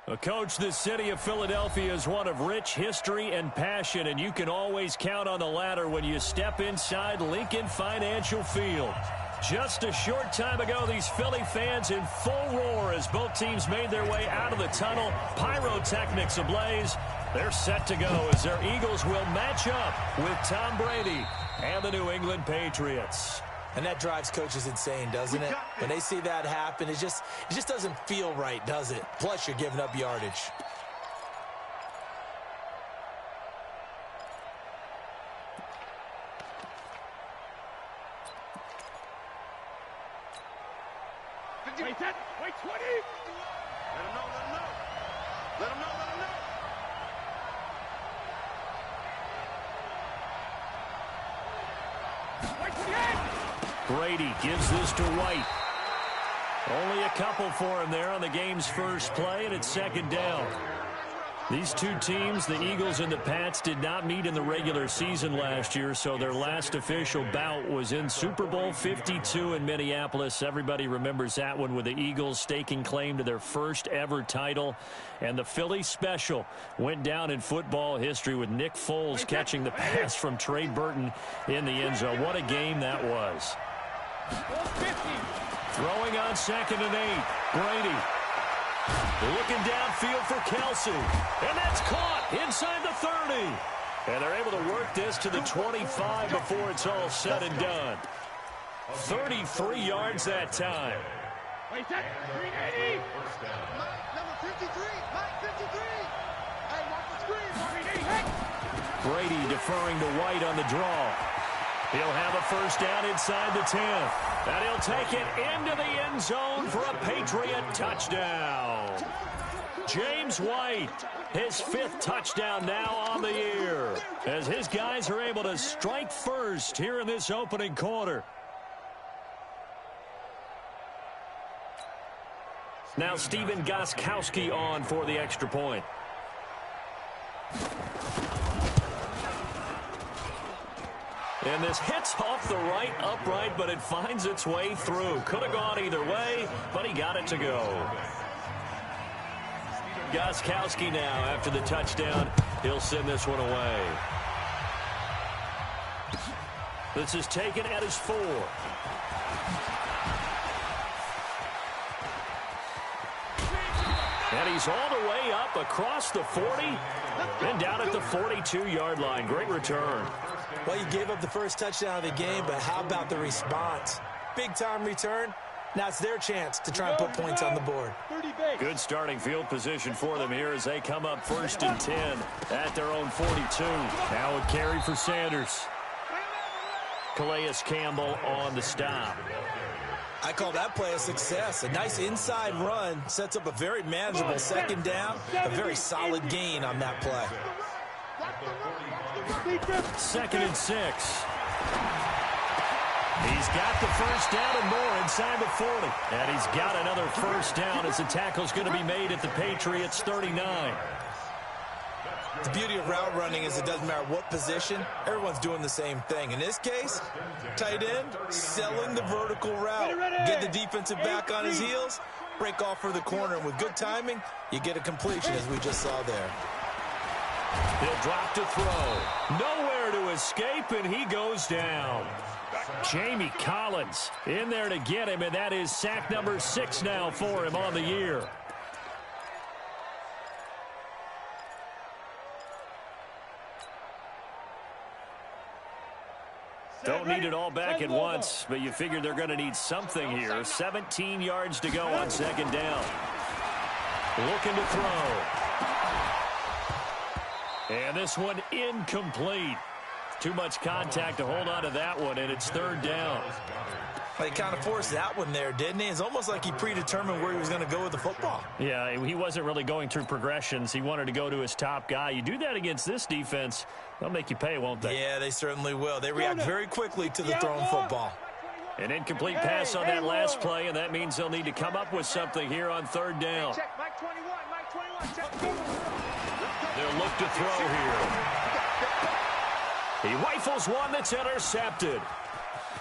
Well, Coach, the city of Philadelphia is one of rich history and passion, and you can always count on the latter when you step inside Lincoln Financial Field. Just a short time ago, these Philly fans in full roar as both teams made their way out of the tunnel. Pyrotechnics ablaze. They're set to go as their Eagles will match up with Tom Brady and the New England Patriots. And that drives coaches insane, doesn't it? When they see that happen, it just doesn't feel right, does it? Plus, you're giving up yardage. Wait 10, wait 20. Let him know, let him know. Let him know, let him know. Wait 28. Brady gives this to White. Only a couple for him there on the game's first play, and it's second down. These two teams, the Eagles and the Pats, did not meet in the regular season last year, so their last official bout was in Super Bowl 52 in Minneapolis. Everybody remembers that one with the Eagles staking claim to their first ever title. And the Philly special went down in football history with Nick Foles catching the pass from Trey Burton in the end zone. What a game that was. Throwing on 2nd and 8. Brady. Looking downfield for Kelsey. And that's caught inside the 30. And they're able to work this to the 25 before it's all said and done. 33 yards that time. Wait, that 380. Number 53. Mike 53. Hey, watch the screen. 380. Brady deferring to White on the draw. He'll have a first down inside the 10. And he'll take it into the end zone for a Patriot touchdown. James White, his 5th touchdown now on the year, as his guys are able to strike first here in this opening quarter. Now Steven Gostkowski on for the extra point. And this hits off the right upright, but it finds its way through. Could have gone either way, but he got it to go. Gostkowski now, after the touchdown, he'll send this one away. This is taken at his 4. And he's all the way up across the 40 and down at the 42-yard line. Great return. Well, you gave up the first touchdown of the game, but how about the response? Big-time return. Now it's their chance to try and put points on the board. Good starting field position for them here as they come up 1st and 10 at their own 42. Now a carry for Sanders. Calais Campbell on the stop. I call that play a success. A nice inside run sets up a very manageable 2nd down. A very solid gain on that play. 2nd and 6. He's got the first down and more inside the 40. And he's got another first down as the tackle's going to be made at the Patriots' 39. The beauty of route running is it doesn't matter what position. Everyone's doing the same thing. In this case, tight end, selling the vertical route. Get the defensive back on his heels, break off for the corner. And with good timing, you get a completion as we just saw there. He'll drop to throw. Nowhere to escape, and he goes down. Jamie Collins in there to get him, and that is sack number 6 now for him on the year. Don't need it all back at once, but you figure they're going to need something here. 17 yards to go on 2nd down. Looking to throw. And this one incomplete. Too much contact to hold on to that one, and it's 3rd down. He kind of forced that one there, didn't he? It's almost like he predetermined where he was going to go with the football. Yeah, he wasn't really going through progressions. He wanted to go to his top guy. You do that against this defense, they'll make you pay, won't they? Yeah, they certainly will. They react very quickly to the thrown football. An incomplete pass on that last play, and that means they'll need to come up with something here on 3rd down. Check, Mike 21, Mike 21, check. They'll look to throw here. He rifles one that's intercepted.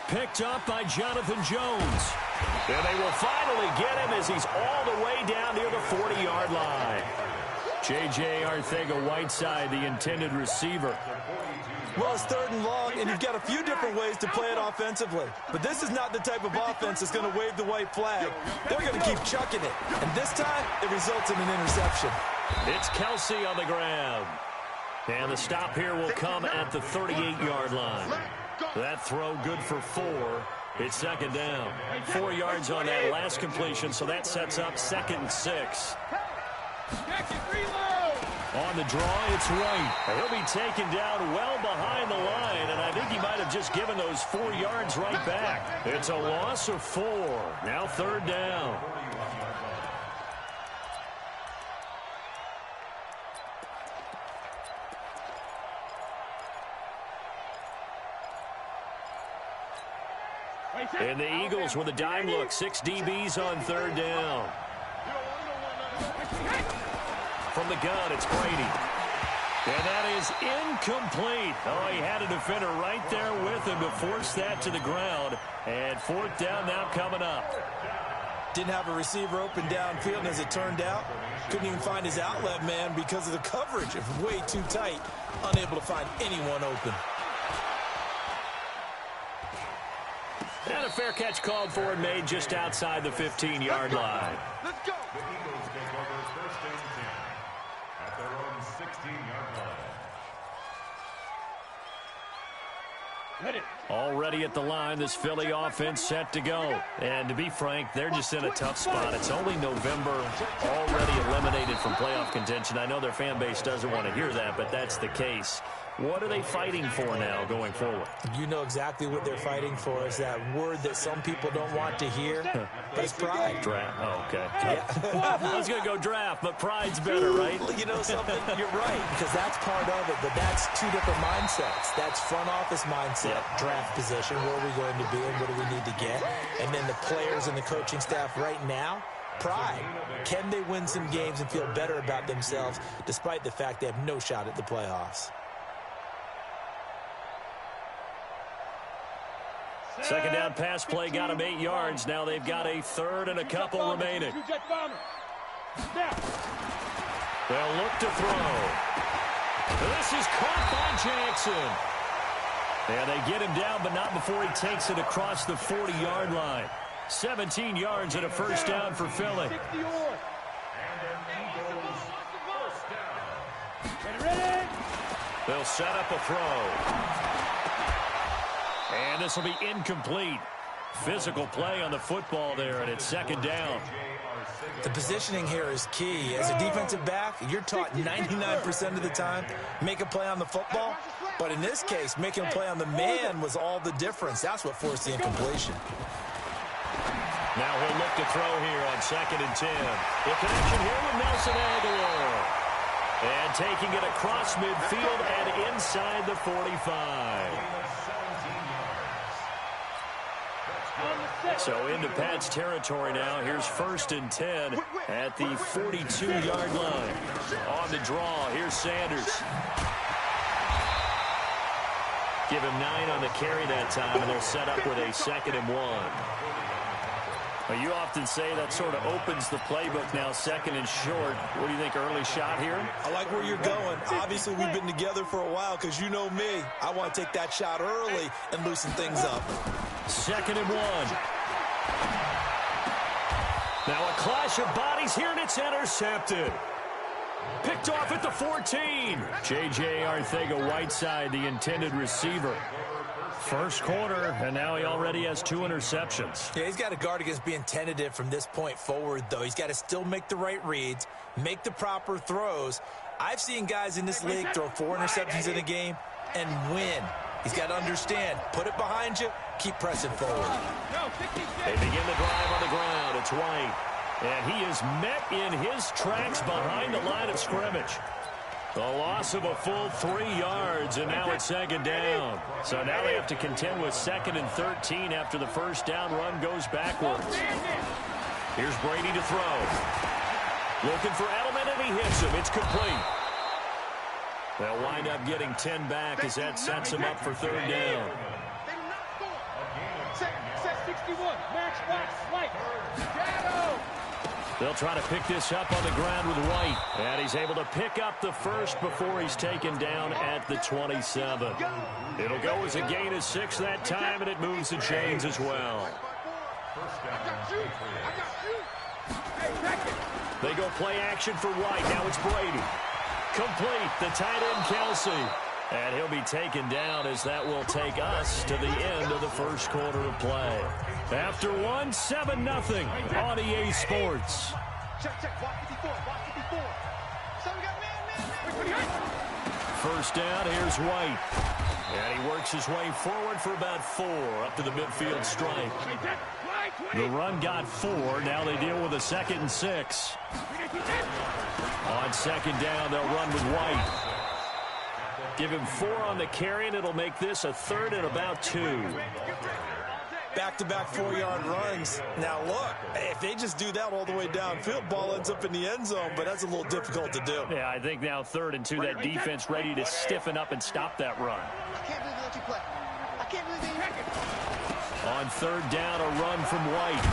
Picked up by Jonathan Jones. And they will finally get him as he's all the way down near the 40-yard line. J.J. Arcega-Whiteside, the intended receiver. Well, it's 3rd and long, and you've got a few different ways to play it offensively. But this is not the type of offense that's going to wave the white flag. They're going to keep chucking it. And this time, it results in an interception. It's Kelsey on the ground. And the stop here will come at the 38-yard line. That throw good for 4. It's 2nd down. 4 yards on that last completion, so that sets up 2nd and 6. On the draw, it's White. He'll be taken down well behind the line, and I think he might have just given those 4 yards right back. It's a loss of 4. Now 3rd down. And the Eagles with a dime look. 6 DBs on 3rd down. From the gun, it's Brady. And that is incomplete. Oh, he had a defender right there with him to force that to the ground. And 4th down now coming up. Didn't have a receiver open downfield, and as it turned out, couldn't even find his outlet man because of the coverage. It was way too tight, unable to find anyone open. And a fair catch called for and made just outside the 15-yard line. Let's go. The Eagles take over 1st and 10 at their own 16-yard line. Already at the line, this Philly offense set to go. And to be frank, they're just in a tough spot. It's only November, already eliminated from playoff contention. I know their fan base doesn't want to hear that, but that's the case. What are they fighting for now going forward? You know exactly what they're fighting for. Is that word that some people don't want to hear, but it's pride. Draft. Oh, okay. Yeah. I was going to go draft, but pride's better, right? You know something? You're right, because that's part of it, but that's 2 different mindsets. That's front office mindset, draft position, where are we going to be and what do we need to get? And then the players and the coaching staff right now, pride. Can they win some games and feel better about themselves despite the fact they have no shot at the playoffs? 2nd down pass play got him 8 yards. Now they've got a 3rd and a couple remaining. They'll look to throw. This is caught by Jackson. And they get him down, but not before he takes it across the 40-yard line. 17 yards and a 1st down for Philly. They'll set up a throw. And this will be incomplete. Physical play on the football there, and it's 2nd down. The positioning here is key. As a defensive back, you're taught 99% of the time, make a play on the football. But in this case, making a play on the man was all the difference. That's what forced the incompletion. Now he'll look to throw here on 2nd and 10. The connection here with Nelson Aguilar. And taking it across midfield and inside the 45. So into Pat's territory now. Here's 1st and 10 at the 42-yard line. On the draw, here's Sanders. Give him 9 on the carry that time, and they'll set up with a 2nd and 1. Well, you often say that sort of opens the playbook now, 2nd and short. What do you think, early shot here? I like where you're going. Obviously, we've been together for a while because you know me. I want to take that shot early and loosen things up. 2nd and 1. Now a clash of bodies here, and it's intercepted. Picked off at the 14. J.J. Arcega-Whiteside, the intended receiver. First quarter, and now he already has 2 interceptions. Yeah, he's got to guard against being tentative from this point forward, though. He's got to still make the right reads, make the proper throws. I've seen guys in this league throw 4 interceptions in a game and win. He's got to understand, put it behind you, keep pressing forward. They begin the drive on the ground. It's White. And he is met in his tracks behind the line of scrimmage. A loss of a full 3 yards, and now it's 2nd down. So now they have to contend with 2nd and 13 after the 1st down run goes backwards. Here's Brady to throw. Looking for Edelman, and he hits him. It's complete. They'll wind up getting 10 back as that sets him up for 3rd down. 51, Max White. Shadow. They'll try to pick this up on the ground with White. And he's able to pick up the first before he's taken down at the 27. It'll go as a gain of 6 that time, and it moves the chains as well. They go play action for White. Now it's Brady. Complete. The tight end, Kelsey. And he'll be taken down as that will take us to the end of the first quarter of play. After one, 7-0 on EA Sports. First down, here's White. And he works his way forward for about 4 up to the midfield stripe. The run got 4. Now they deal with a 2nd and 6. On second down, they'll run with White. Give him 4 on the carry, and it'll make this a 3rd and about 2. Back-to-back 4-yard runs. Now, look, if they just do that all the way downfield, ball ends up in the end zone, but that's a little difficult to do. Yeah, I think now 3rd and 2, that defense ready to stiffen up and stop that run. I can't believe they let you play. I can't believe they wreck it. On 3rd down, a run from White.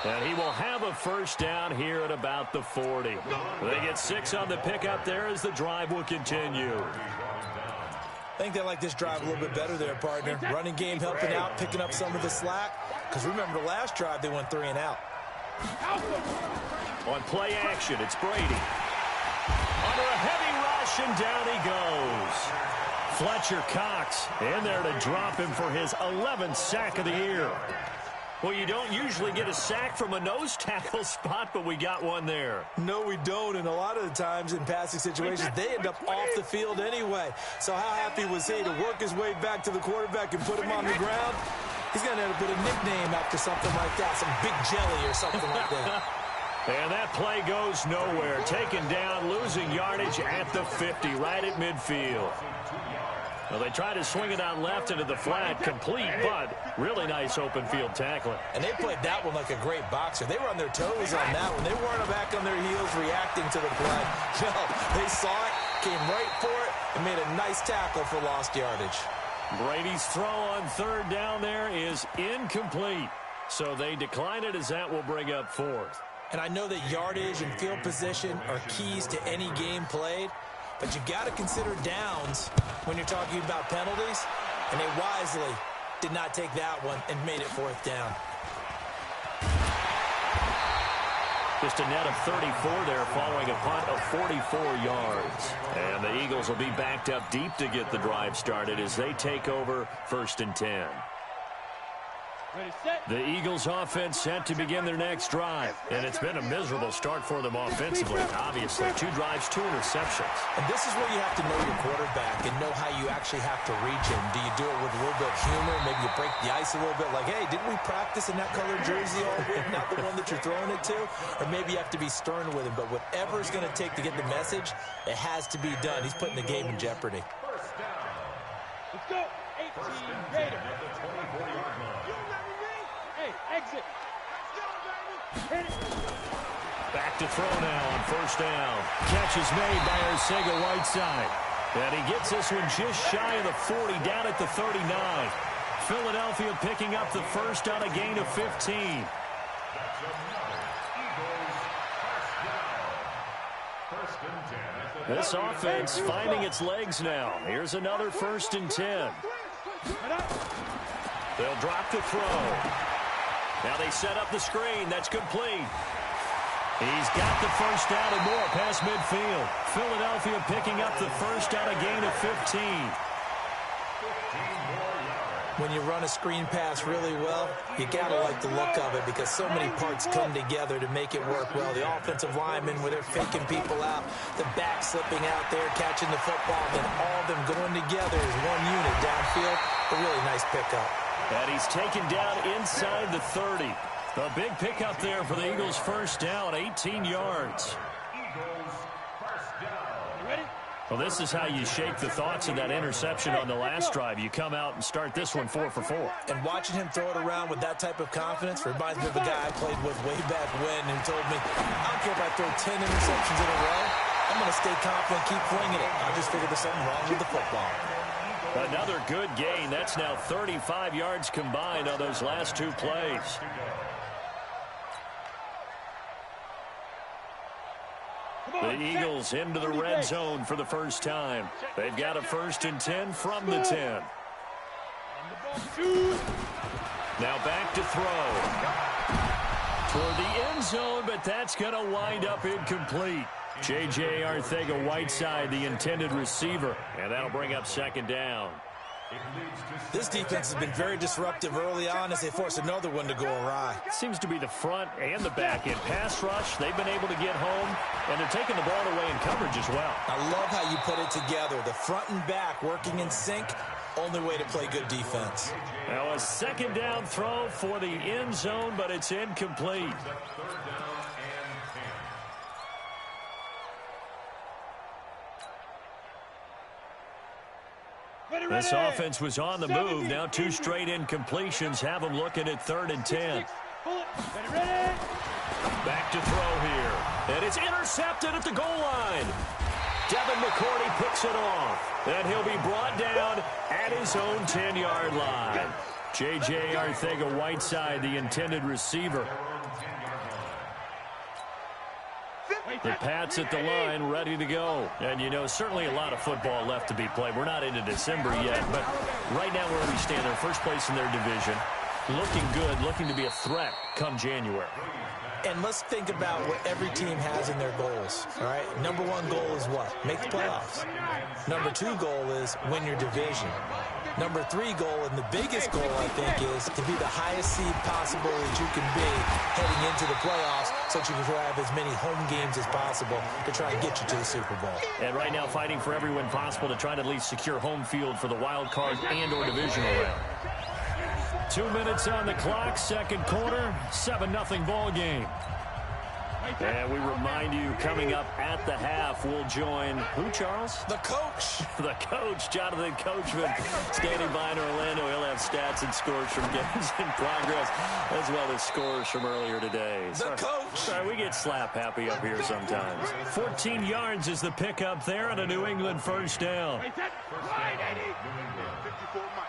And he will have a first down here at about the 40. They get 6 on the pickup there as the drive will continue. I think they like this drive a little bit better there, partner. Running game helping out, picking up some of the slack. Because remember, the last drive, they went 3 and out. On play action, it's Brady. Under a heavy rush, and down he goes. Fletcher Cox in there to drop him for his 11th sack of the year. Well, you don't usually get a sack from a nose tackle spot, but we got one there. No, we don't, and a lot of the times in passing situations, they end up off the field anyway. So how happy was he to work his way back to the quarterback and put him on the ground? He's going to end up with a nickname after something like that, some Big Jelly or something like that. And that play goes nowhere. Taken down, losing yardage at the 50, right at midfield. Well, they try to swing it out left into the flat, complete, but really nice open field tackling. And they played that one like a great boxer. They were on their toes on that one. They weren't back on their heels reacting to the play. No, they saw it, came right for it, and made a nice tackle for lost yardage. Brady's throw on 3rd down there is incomplete. So they decline it as that will bring up 4th. And I know that yardage and field position are keys to any game played, but you got to consider downs when you're talking about penalties, and they wisely did not take that one and made it 4th down. Just a net of 34 there following a punt of 44 yards. And the Eagles will be backed up deep to get the drive started as they take over 1st and 10. The Eagles offense set to begin their next drive. And it's been a miserable start for them offensively. Obviously, 2 drives, 2 interceptions. And this is where you have to know your quarterback and know how you actually have to reach him. Do you do it with a little bit of humor? Maybe you break the ice a little bit like, hey, didn't we practice in that colored jersey all week, not the one that you're throwing it to? Or maybe you have to be stern with him. But whatever it's going to take to get the message, it has to be done. He's putting the game in jeopardy. Let's go. 18 Raiders. Hey, exit. Back to throw now on 1st down. Catch is made by Arcega-Whiteside. And he gets this one just shy of the 40, down at the 39. Philadelphia picking up the first on a gain of 15. This offense finding its legs now. Here's another 1st and 10. They'll drop the throw. Now they set up the screen. That's complete. He's got the first down and more past midfield. Philadelphia picking up the first on a gain of 15. When you run a screen pass really well, you got to like the look of it because so many parts come together to make it work well. The offensive linemen, where they're faking people out, the back slipping out there, catching the football, then all of them going together as one unit downfield. A really nice pickup. And he's taken down inside the 30. A big pickup there for the Eagles' first down, 18 yards. Well, this is how you shake the thoughts of that interception on the last drive. You come out and start this one 4 for 4. And watching him throw it around with that type of confidence reminds me of a guy I played with way back when who told me, I don't care if I throw 10 interceptions in a row. I'm going to stay confident, keep flinging it. I just figured there's something wrong with the football. Another good gain. That's now 35 yards combined on those last two plays. The Eagles into the red zone for the first time. They've got a 1st and 10 from the 10. Now back to throw. Toward the end zone, but that's going to wind up incomplete. J.J. Arcega-Whiteside, the intended receiver, and that'll bring up 2nd down. This defense has been very disruptive early on as they force another one to go awry. Seems to be the front and the back end. Pass rush, they've been able to get home, and they're taking the ball away in coverage as well. I love how you put it together. The front and back working in sync, only way to play good defense. Now a 2nd down throw for the end zone, but it's incomplete. This offense was on the move. Now 2 straight incompletions have them looking at 3rd and 10. Back to throw here. And it's intercepted at the goal line. Devin McCourty picks it off. And he'll be brought down at his own 10-yard line. J.J. Arcega-Whiteside, the intended receiver. The Pats at the line, ready to go. And, you know, certainly a lot of football left to be played. We're not into December yet, but right now where we stand, they're first place in their division. Looking good, looking to be a threat come January. And let's think about what every team has in their goals, all right? Number 1 goal is what? Make the playoffs. Number 2 goal is win your division. Number 3 goal, and the biggest goal, I think, is to be the highest seed possible that you can be heading into the playoffs so that you can have as many home games as possible to try and get you to the Super Bowl. And right now fighting for every win possible to try to at least secure home field for the wild card and or divisional round. 2 minutes on the clock, 2nd quarter, 7-0 ball game. And we remind you, coming up at the half, we'll join who, Charles? The coach. The coach, Jonathan Coachman, standing by in Orlando. He'll have stats and scores from games in progress, as well as scores from earlier today. The coach. Sorry, we get slap happy up here sometimes. 14 yards is the pickup there on a New England 1st down. 54 Mike.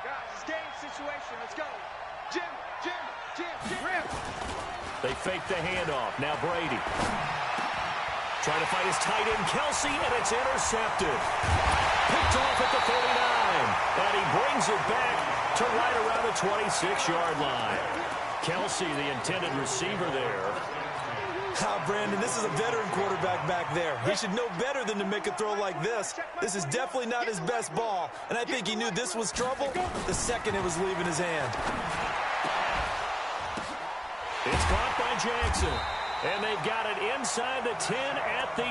Guys, it's game situation. Let's go. Jim. They fake the handoff. Now Brady. Trying to fight his tight end, Kelsey, and it's intercepted. Picked off at the 39. And he brings it back to right around the 26-yard line. Kelsey, the intended receiver there. Brandon, this is a veteran quarterback back there. He should know better than to make a throw like this. This is definitely not his best ball, and I think he knew this was trouble the second it was leaving his hand. It's caught by Jackson, and they've got it inside the 10 at the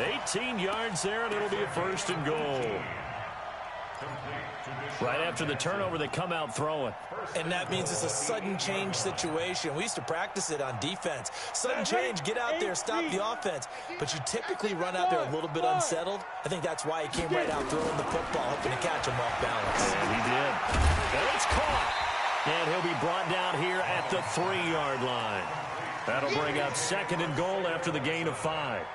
8. 18 yards there, and it'll be a 1st and goal. Right after the turnover, they come out throwing. And that means it's a sudden change situation. We used to practice it on defense. Sudden change, get out there, stop the offense. But you typically run out there a little bit unsettled. I think that's why he came right out throwing the football, hoping to catch him off balance. And he did. And it's caught. And he'll be brought down here at the 3-yard line. That'll bring up 2nd and goal after the gain of 5.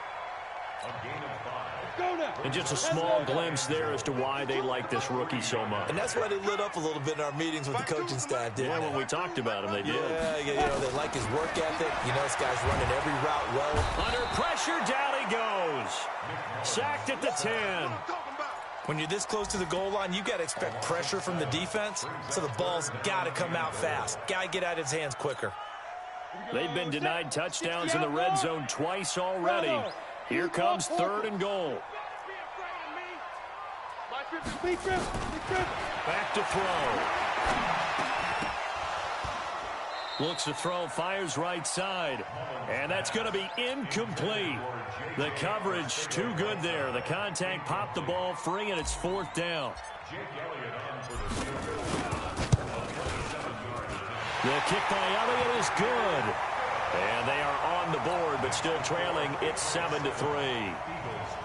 And just a small glimpse there as to why they like this rookie so much. And that's why they lit up a little bit in our meetings with the coaching staff, didn't they? When we talked about him, they did. Yeah, you know, they like his work ethic. You know, this guy's running every route well. Under pressure, down he goes. Sacked at the 10. When you're this close to the goal line, you got to expect pressure from the defense, so the ball's got to come out fast. Got to get out of his hands quicker. They've been denied touchdowns in the red zone twice already. Here comes 3rd and goal. Back to throw. Looks to throw, fires right side. And that's going to be incomplete. The coverage too good there. The contact popped the ball free, and it's 4th down. The kick by Elliott is good. And they are on the board, but still trailing. It's 7-3.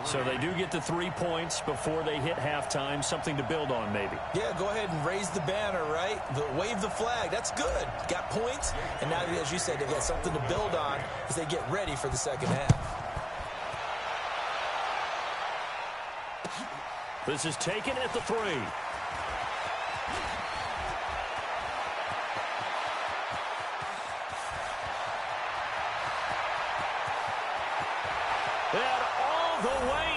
So they do get the 3 points before they hit halftime. Something to build on, maybe. Yeah, go ahead and raise the banner, right? Wave the flag. That's good. Got points. And now, as you said, they've got something to build on as they get ready for the second half. This is taken at the 3. And all the way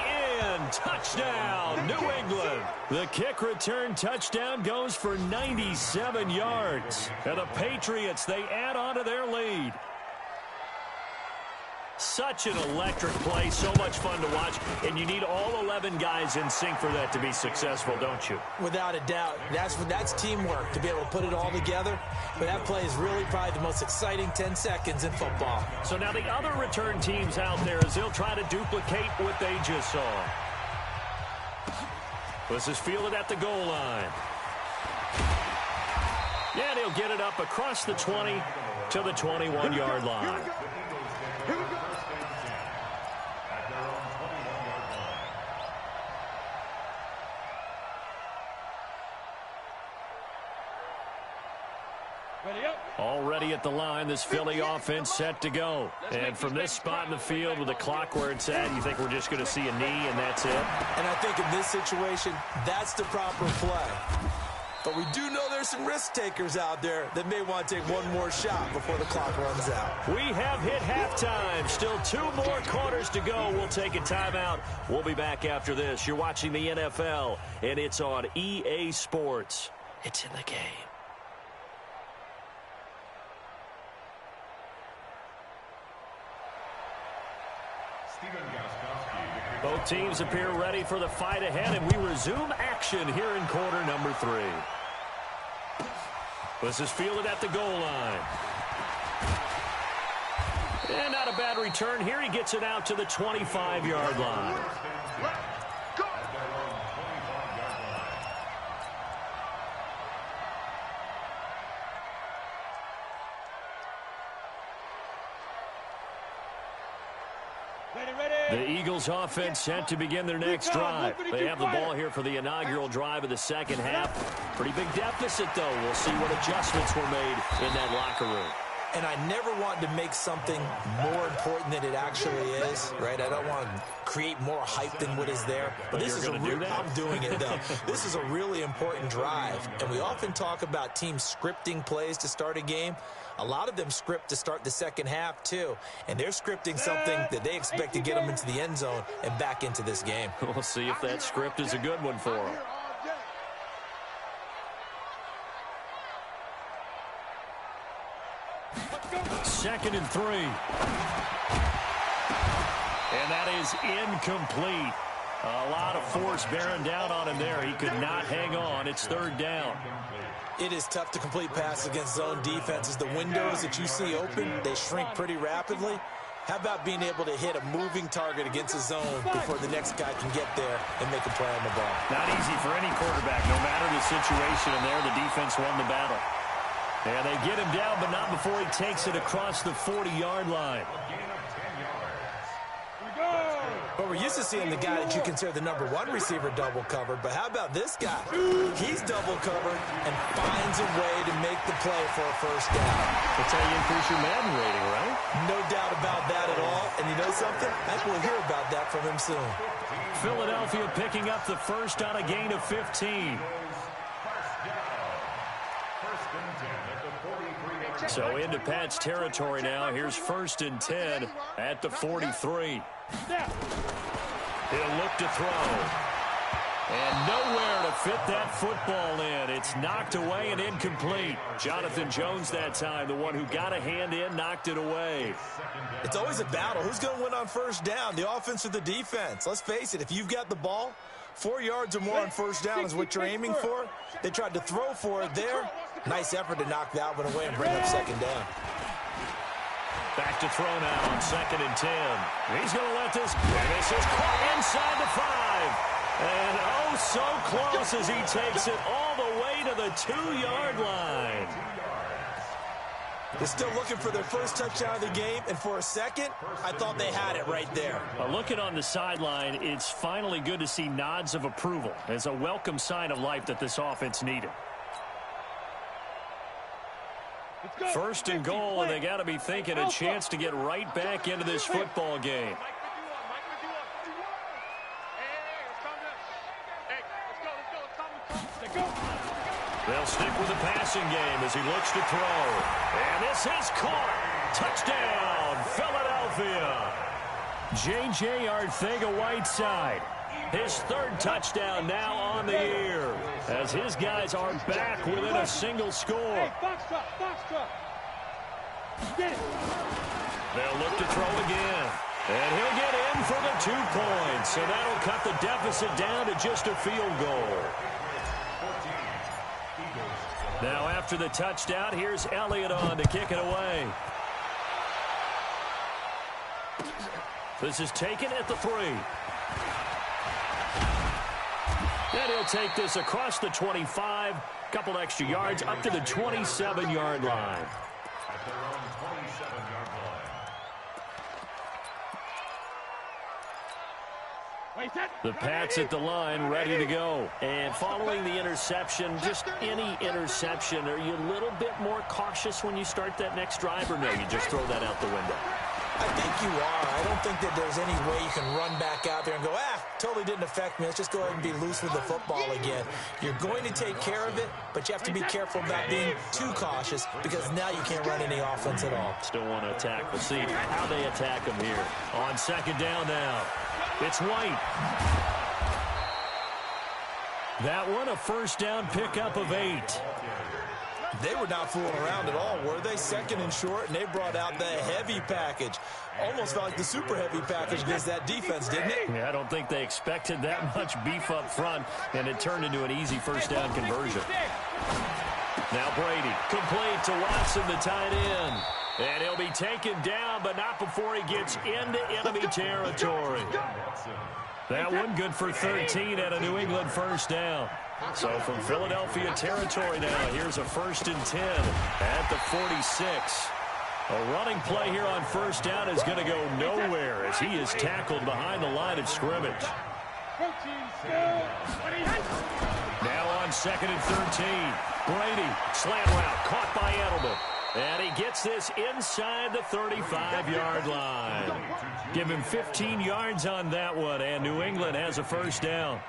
in. Touchdown, New England. The kick return touchdown goes for 97 yards. And the Patriots, they add on to their lead. Such an electric play, so much fun to watch, and you need all 11 guys in sync for that to be successful, don't you? Without a doubt. That's teamwork, to be able to put it all together. But that play is really probably the most exciting 10 seconds in football. So now the other return teams out there, as they'll try to duplicate what they just saw. This is fielded at the goal line. And he'll get it up across the 20 to the 21-yard line. Here we go. Already at the line, this Philly offense set to go. And from this spot in the field with the clock where it's at, you think we're just going to see a knee and that's it? And I think in this situation, that's the proper play. But we do know there's some risk takers out there that may want to take one more shot before the clock runs out. We have hit halftime. Still 2 more quarters to go. We'll take a timeout. We'll be back after this. You're watching the NFL, and it's on EA Sports. It's in the game. Both teams appear ready for the fight ahead, and we resume action here in quarter number 3. This is fielded at the goal line. And not a bad return here. He gets it out to the 25-yard line. The Eagles offense set to begin their next drive. They have the ball here for the inaugural drive of the second half. Pretty big deficit, though. We'll see what adjustments were made in that locker room. And I never want to make something more important than it actually is, right? I don't want to create more hype than what is there. But this is I'm doing it, though. This is a really important drive. And we often talk about teams scripting plays to start a game. A lot of them script to start the second half, too. And they're scripting something that they expect to get them into the end zone and back into this game. We'll see if that script is a good one for them. Second and 3. And that is incomplete. A lot of force bearing down on him there. He could not hang on. It's third down. It is tough to complete passes against zone defenses. The windows that you see open, they shrink pretty rapidly. How about being able to hit a moving target against a zone before the next guy can get there and make a play on the ball? Not easy for any quarterback. No matter the situation in there, the defense won the battle. And they get him down, but not before he takes it across the 40-yard line. But we're used to seeing the guy that you consider the #1 receiver double covered. But how about this guy? He's double covered and finds a way to make the play for a first down. That's how you increase your Madden rating, right? No doubt about that at all. And you know something? I think we'll hear about that from him soon. Philadelphia picking up the first on a gain of 15. So into Pat's territory now. Here's 1st and 10 at the 43. He'll look to throw. And nowhere to fit that football in. It's knocked away and incomplete. Jonathan Jones that time, the one who got a hand in, knocked it away. It's always a battle. Who's going to win on first down, the offense or the defense? Let's face it, if you've got the ball, 4 yards or more on first down is what you're aiming for. They tried to throw for it there. Nice effort to knock that one away and bring up second down. Back to throw now on 2nd and 10. He's going to let this. This is caught inside the 5. And oh, so close as he takes it all the way to the 2-yard line. They're still looking for their first touchdown of the game, and for a second, I thought they had it right there. Looking on the sideline, it's finally good to see nods of approval. It's a welcome sign of life that this offense needed. 1st and goal, and they got to be thinking a chance to get right back into this football game. They'll stick with the passing game as he looks to throw. And this is caught. Touchdown, Philadelphia. J.J. Arcega-Whiteside. His third touchdown now on the year as his guys are back within a single score. They'll look to throw again. And he'll get in for the 2 points. And that'll cut the deficit down to just a field goal. Now after the touchdown, here's Elliott on to kick it away. This is taken at the 3. And he'll take this across the 25. Couple extra yards up to the 27-yard line. At their own 27-yard line. The Pats at the line, ready to go. And following the interception, just any interception, are you a little bit more cautious when you start that next drive, or no, you just throw that out the window? I think you are. I don't think that there's any way you can run back out there and go, totally didn't affect me. Let's just go ahead and be loose with the football again. You're going to take care of it, but you have to be careful about being too cautious because now you can't run any offense at all. Still want to attack. We'll see how they attack him here. On second down now, it's White. That one, a first down pickup of 8. They were not fooling around at all, were they? Second and short, and they brought out the heavy package. Almost felt like the super heavy package against that defense, didn't it? Yeah, I don't think they expected that much beef up front, and it turned into an easy first down conversion. Now Brady, complete to Watson, the tight end. And he'll be taken down, but not before he gets into enemy territory. That one good for 13 at a New England first down. So from Philadelphia territory now, here's a 1st and 10 at the 46. A running play here on first down is going to go nowhere as he is tackled behind the line of scrimmage. Now on 2nd and 13. Brady, slant route, caught by Edelman. And he gets this inside the 35-yard line. Give him 15 yards on that one, and New England has a first down.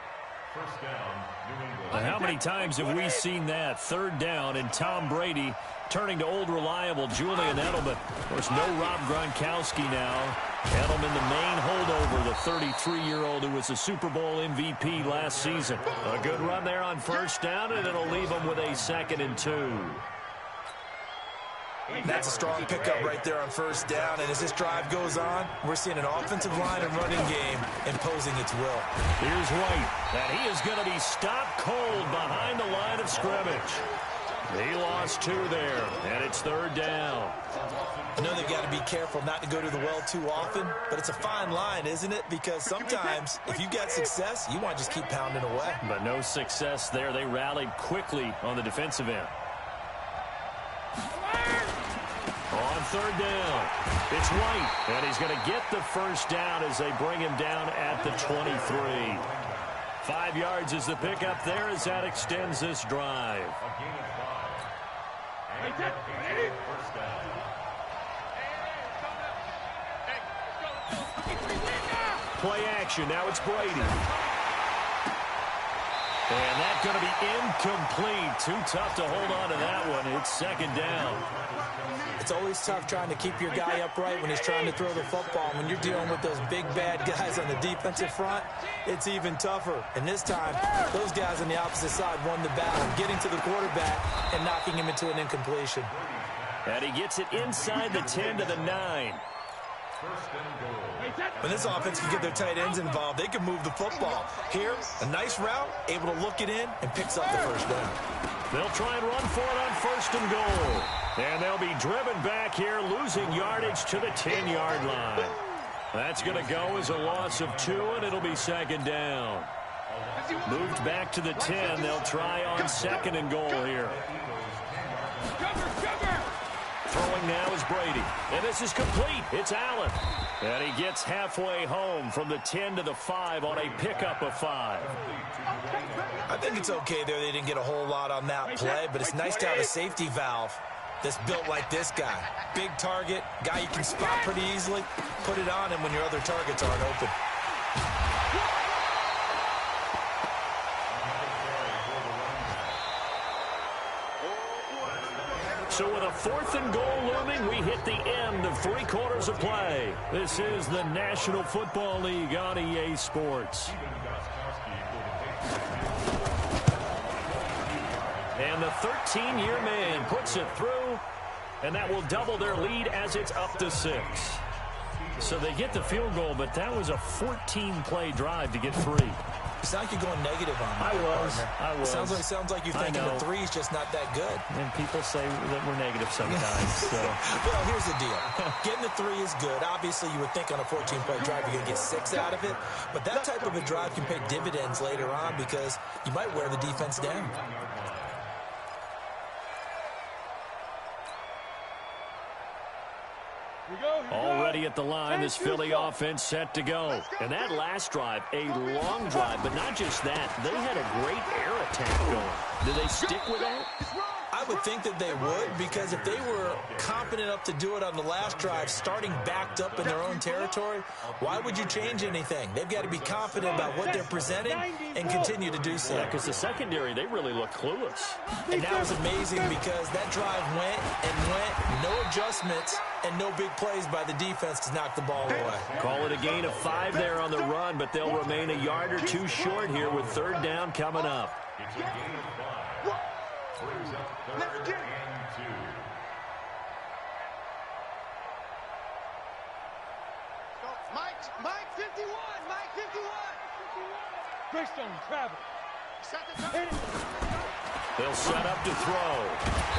First down, New England. How many times have we seen that? 3rd down, and Tom Brady turning to old reliable Julian Edelman. Of course, no Rob Gronkowski now. Edelman, the main holdover, the 33-year-old who was a Super Bowl MVP last season. A good run there on first down, and it'll leave him with a 2nd and 2. That's a strong pickup right there on first down, and as this drive goes on, we're seeing an offensive line and running game imposing its will. Here's White, and he is going to be stopped cold behind the line of scrimmage. He lost 2 there, and it's 3rd down. I know they've got to be careful not to go to the well too often, but it's a fine line, isn't it? Because sometimes, if you get success, you want to just keep pounding away. But no success there. They rallied quickly on the defensive end. On 3rd down, it's White, and he's going to get the first down as they bring him down at the 23. 5 yards is the pickup there as that extends this drive. A gain of 5. And first down. Play action, now it's Brady. And that's going to be incomplete. Too tough to hold on to that one. It's 2nd down. It's always tough trying to keep your guy upright when he's trying to throw the football. When you're dealing with those big, bad guys on the defensive front, it's even tougher. And this time, those guys on the opposite side won the battle, getting to the quarterback and knocking him into an incompletion. And he gets it inside the 10 to the 9. When this offense can get their tight ends involved, they can move the football. Here, a nice route, able to look it in, and picks up the first down. They'll try and run for it on 1st and goal. And they'll be driven back here, losing yardage to the 10-yard line. That's going to go as a loss of 2, and it'll be 2nd down. Moved back to the 10. They'll try on 2nd and goal here. Throwing now is Brady. And this is complete. It's Allen. And he gets halfway home from the 10 to the 5 on a pickup of 5. I think it's okay there. They didn't get a whole lot on that play, but it's nice to have a safety valve that's built like this guy. Big target, guy you can spot pretty easily. Put it on him when your other targets aren't open. So with a 4th and goal looming, we hit the end of 3 quarters of play. This is the National Football League on EA Sports. And the 13-year man puts it through, and that will double their lead as it's up to 6. So they get the field goal, but that was a 14-play drive to get 3. It sounds like you're going negative on me. I was. Sounds like you're thinking the 3's just not that good. And people say that we're negative sometimes. So. Well, here's the deal. Getting the 3 is good. Obviously, you would think on a 14-play drive you're going to get 6 out of it. But that type of a drive can pay dividends later on because you might wear the defense down. Already at the line, this Philly offense set to go. And that last drive, a long drive, but not just that. They had a great air attack going. Do they stick with that? I would think that they would, because if they were confident enough to do it on the last drive, starting backed up in their own territory, why would you change anything? They've got to be confident about what they're presenting and continue to do so. Yeah, because the secondary, they really look clueless. And that was amazing because that drive went, no adjustments, and no big plays by the defense to knock the ball away. Call it a gain of 5 there on the run, but they'll remain a yard or 2 short here with 3rd down coming up. It's a gain of 5. Brings up 3rd and 2. Mike 51. Mike 51. Greystone, travel. They'll set up to throw.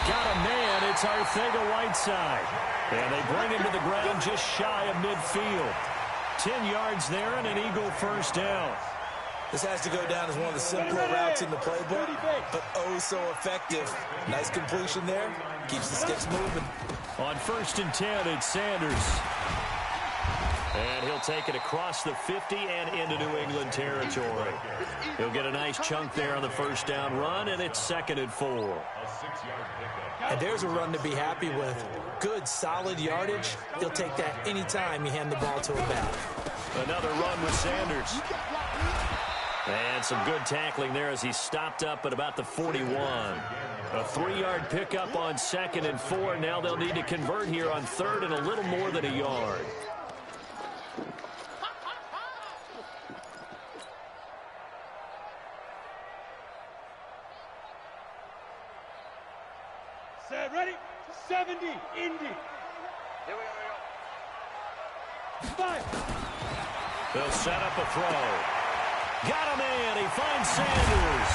Got a man. It's Arcega-Whiteside. And they bring him to the ground just shy of midfield. 10 yards there and an Eagle 1st down. This has to go down as one of the simpler routes in the playbook, but oh so effective. Nice completion there. Keeps the sticks moving. On 1st and 10, it's Sanders. And he'll take it across the 50 and into New England territory. He'll get a nice chunk there on the 1st down run, and it's 2nd and 4. And there's a run to be happy with. Good, solid yardage. He'll take that anytime you hand the ball to him back. Another run with Sanders. And some good tackling there as he stopped up at about the 41. A 3-yard pickup on 2nd and 4. Now they'll need to convert here on 3rd and a little more than a yard. Set, ready? 70, Indy. Here we go. 5. They'll set up a throw. Got a man. He finds Sanders.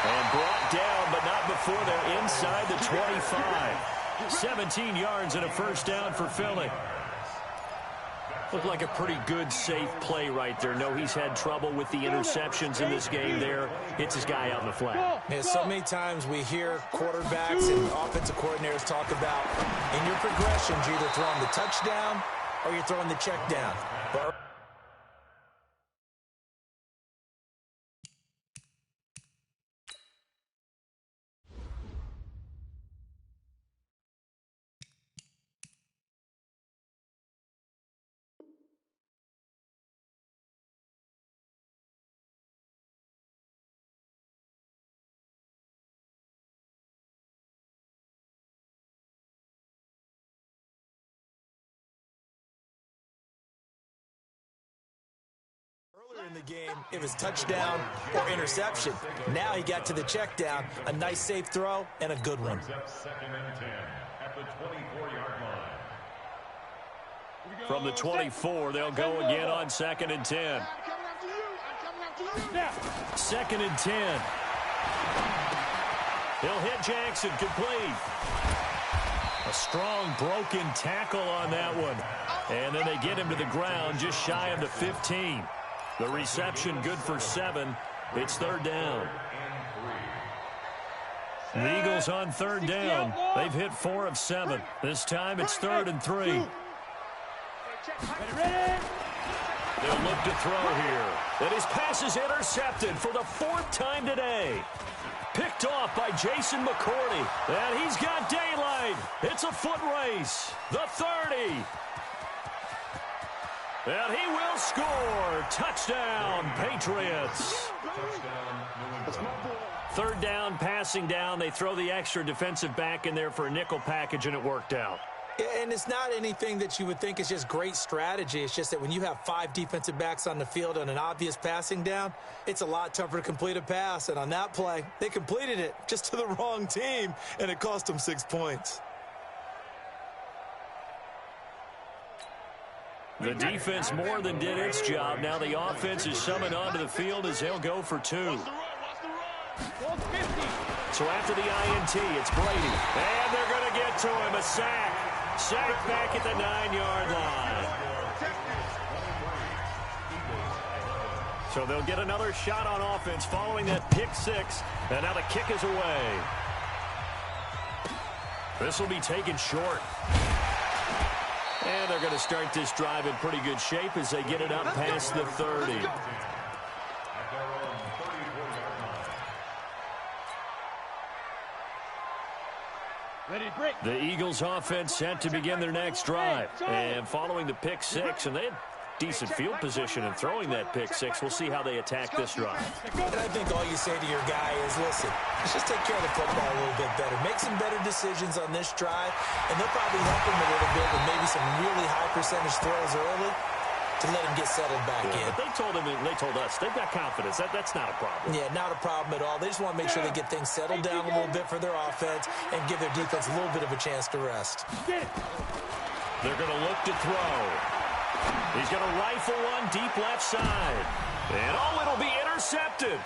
And brought down, but not before they're inside the 25. 17 yards and a 1st down for Philly. Looked like a pretty good, safe play right there. No, he's had trouble with the interceptions in this game there. Hits his guy out in the flat. Yeah, so many times we hear quarterbacks and offensive coordinators talk about in your progressions, you're either throwing the touchdown or you're throwing the check down. But earlier in the game, it was touchdown or interception. Now he got to the check down, a nice safe throw, and a good one. 2nd and 10 at the 24-yard line. From the 24, they'll go again on 2nd and 10. 2nd and 10. He'll hit Jackson, complete. A strong broken tackle on that one. And then they get him to the ground just shy of the 15. The reception good for 7. It's 3rd down. The Eagles on 3rd down. They've hit 4 of 7. This time it's 3rd and 3. They'll look to throw here. And his pass is intercepted for the 4th time today. Picked off by Jason McCourty. And he's got daylight. It's a foot race. The 30. And he will score. Touchdown, Patriots. Third down, passing down. They throw the extra defensive back in there for a nickel package, and it worked out. And it's not anything that you would think is just great strategy. It's just that when you have 5 defensive backs on the field on an obvious passing down, it's a lot tougher to complete a pass. And on that play, they completed it just to the wrong team, and it cost them 6 points. The defense more than did its job. Now the offense is summoned onto the field as they'll go for 2. So after the INT, it's Brady. And they're going to get to him. A sack. Sack back at the 9-yard line. So they'll get another shot on offense following that pick 6. And now the kick is away. This will be taken short. And they're going to start this drive in pretty good shape as they get it up past the 30. The Eagles offense set to begin their next drive. And following the pick 6, and they had decent field position in throwing that pick 6. We'll see how they attack this drive. And I think all you say to your guy is, listen, let's just take care of the football a little bit better. Make some better decisions on this drive, and they'll probably help him a little bit with maybe some really high percentage throws early to let him get settled back in. But they told us they've got confidence. That's not a problem. Yeah, not a problem at all. They just want to make sure they get things settled down a little bit for their offense and give their defense a little bit of a chance to rest. They're going to look to throw. He's going to rifle one deep left side. And, it'll be intercepted.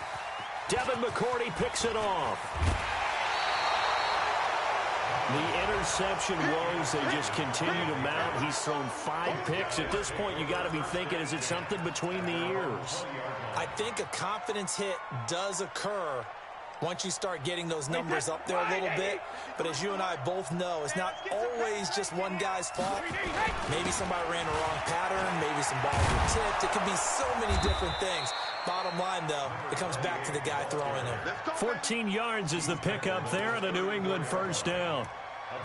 Devin McCourty picks it off. The interception woes, they just continue to mount. He's thrown 5 picks. At this point, you got to be thinking, is it something between the ears? I think a confidence hit does occur once you start getting those numbers up there a little bit. But as you and I both know, it's not always just one guy's fault. Maybe somebody ran a wrong pattern. Maybe some balls were tipped. It can be so many different things. Bottom line, though, it comes back to the guy throwing them. 14 yards is the pickup there and a New England first down.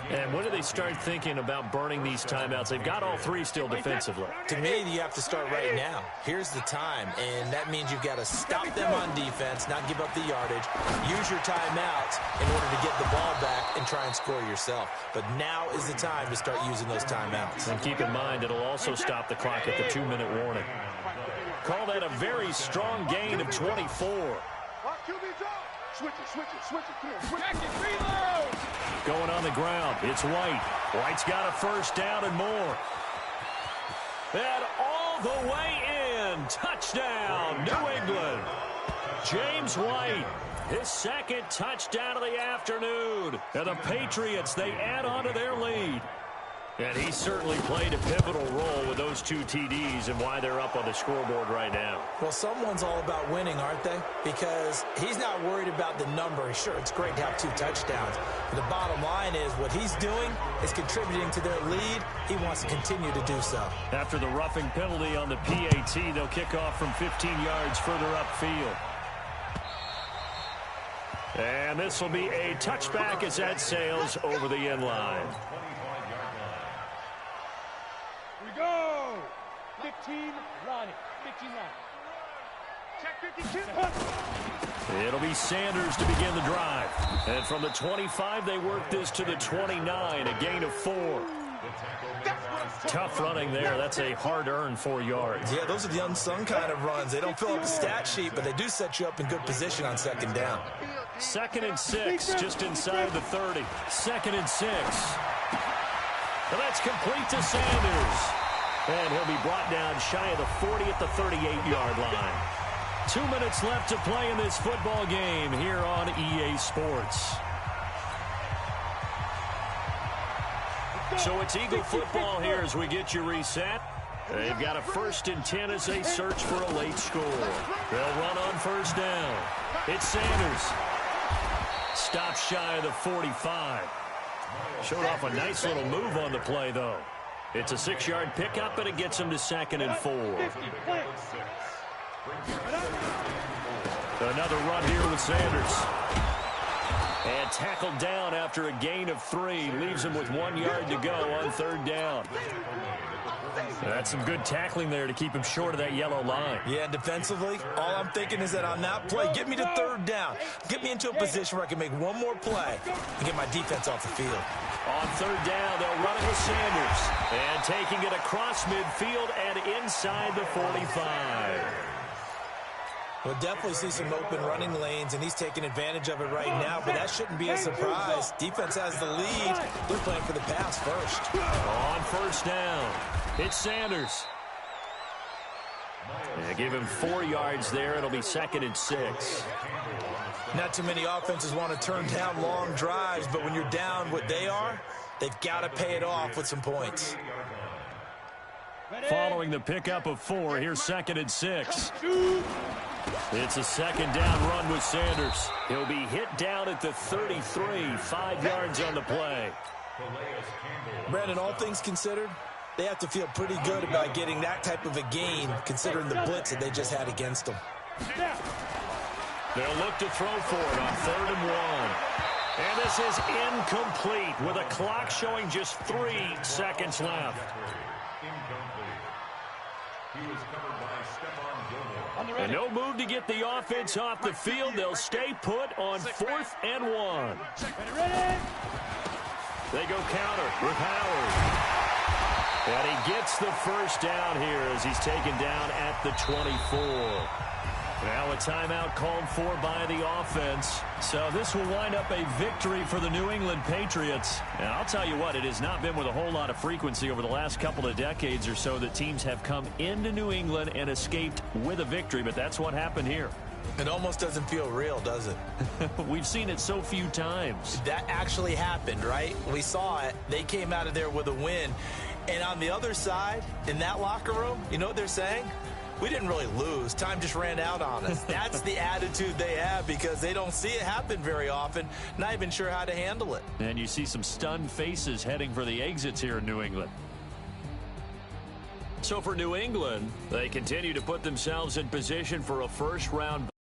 And when do they start thinking about burning these timeouts? They've got all 3 still defensively. To me, you have to start right now. Here's the time, and that means you've got to stop them on defense, not give up the yardage, use your timeouts in order to get the ball back and try and score yourself. But now is the time to start using those timeouts. And keep in mind, it'll also stop the clock at the 2-minute warning. Call that a very strong gain of 24. Switch it. Reload! Going on the ground, it's White. White's got a first down and more. And all the way in. Touchdown, New England. James White, his 2nd touchdown of the afternoon. And the Patriots, they add on to their lead. And he certainly played a pivotal role with those 2 TDs and why they're up on the scoreboard right now. Well, someone's all about winning, aren't they? Because he's not worried about the number. Sure, it's great to have 2 touchdowns. But the bottom line is what he's doing is contributing to their lead. He wants to continue to do so. After the roughing penalty on the PAT, they'll kick off from 15 yards further upfield. And this will be a touchback as that sails over the end line. Go! 15, Ronnie. 15, Ronnie. Check 52. It'll be Sanders to begin the drive. And from the 25, they work this to the 29, a gain of 4. Tough running there. That's a hard-earned 4 yards. Yeah, those are the unsung kind of runs. They don't fill up the stat sheet, but they do set you up in good position on 2nd down. 2nd and 6, just inside the 30. 2nd and 6. And that's complete to Sanders. And he'll be brought down shy of the 40 at the 38-yard line. 2 minutes left to play in this football game here on EA Sports. So it's Eagle football here as we get you reset. They've got a 1st and 10 as they search for a late score. They'll run on 1st down. It's Sanders. Stop shy of the 45. Showed off a nice little move on the play, though. It's a 6-yard pickup, and it gets him to 2nd and 4. Another run here with Sanders. And tackled down after a gain of 3. Leaves him with 1 yard to go on 3rd down. That's some good tackling there to keep him short of that yellow line. Yeah, and defensively, all I'm thinking is that on that play, get me to third down. Get me into a position where I can make one more play and get my defense off the field. On third down, they'll run it with Sanders. And taking it across midfield and inside the 45. We'll definitely see some open running lanes, and he's taking advantage of it right now, but that shouldn't be a surprise. Defense has the lead. They're playing for the pass first. On first down, it's Sanders. And give him 4 yards there. It'll be 2nd and 6. Not too many offenses want to turn down long drives, but when you're down what they are, they've got to pay it off with some points. Following the pickup of 4, here's 2nd and 6. It's a 2nd down run with Sanders. He'll be hit down at the 33, 5 yards on the play. Brandon, all things considered, they have to feel pretty good about getting that type of a gain, considering the blitz that they just had against them. They'll look to throw for it on 3rd and 1. And this is incomplete with a clock showing just 3 seconds left. And no move to get the offense off the field. They'll stay put on 4th and 1. They go counter with Howard. And he gets the first down here as he's taken down at the 24. Now a timeout called for by the offense. So this will wind up a victory for the New England Patriots. And I'll tell you what, it has not been with a whole lot of frequency over the last couple of decades or so that teams have come into New England and escaped with a victory. But that's what happened here. It almost doesn't feel real, does it? We've seen it so few times. That actually happened, right? We saw it. They came out of there with a win. And on the other side, in that locker room, you know what they're saying? We didn't really lose. Time just ran out on us. That's the attitude they have because they don't see it happen very often, not even sure how to handle it. And you see some stunned faces heading for the exits here in New England. So for New England, they continue to put themselves in position for a first-round